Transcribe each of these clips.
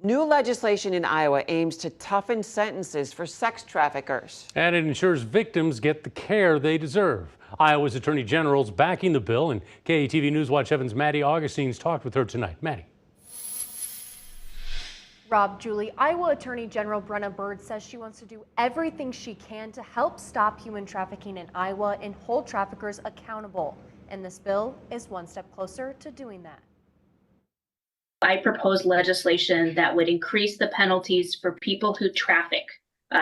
New legislation in Iowa aims to toughen sentences for sex traffickers. And it ensures victims get the care they deserve. Iowa's Attorney General's backing the bill, and KATV News Watch 7's Maddie Augustine's talked with her tonight. Maddie. Rob, Julie, Iowa Attorney General Brenna Bird says she wants to do everything she can to help stop human trafficking in Iowa and hold traffickers accountable. And this bill is one step closer to doing that. I proposed legislation that would increase the penalties for people who traffic,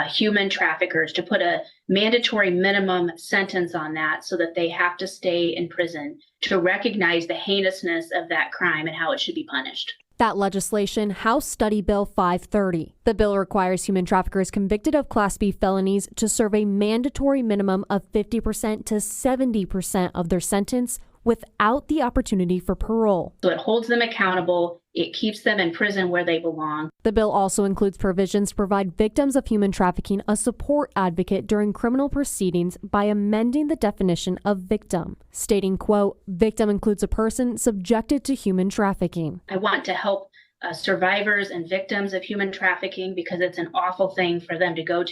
human traffickers, to put a mandatory minimum sentence on that so that they have to stay in prison, to recognize the heinousness of that crime and how it should be punished. That legislation, House Study Bill 530. The bill requires human traffickers convicted of Class B felonies to serve a mandatory minimum of 50% to 70% of their sentence without the opportunity for parole. So it holds them accountable. It keeps them in prison where they belong. The bill also includes provisions to provide victims of human trafficking a support advocate during criminal proceedings by amending the definition of victim, stating, quote, victim includes a person subjected to human trafficking. I want to help survivors and victims of human trafficking because it's an awful thing for them to go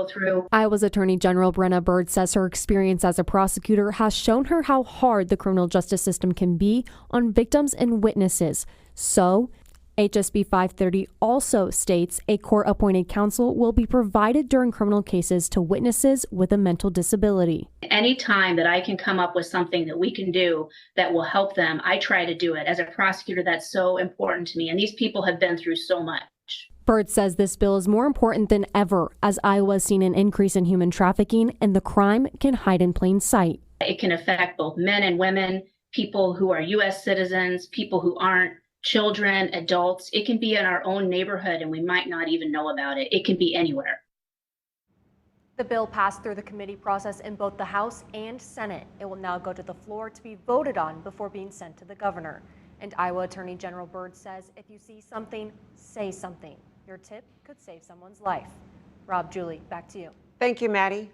through. Iowa's Attorney General Brenna Bird says her experience as a prosecutor has shown her how hard the criminal justice system can be on victims and witnesses. So, HSB 530 also states a court-appointed counsel will be provided during criminal cases to witnesses with a mental disability. Anytime that I can come up with something that we can do that will help them, I try to do it. As a prosecutor, that's so important to me. And these people have been through so much. Bird says this bill is more important than ever as Iowa has seen an increase in human trafficking and the crime can hide in plain sight. It can affect both men and women, people who are U.S. citizens, people who aren't, children, adults. It can be in our own neighborhood and we might not even know about it. It can be anywhere. The bill passed through the committee process in both the House and Senate. It will now go to the floor to be voted on before being sent to the governor. And Iowa Attorney General Bird says if you see something, say something. Your tip could save someone's life. Rob, Julie, back to you. Thank you, Maddie.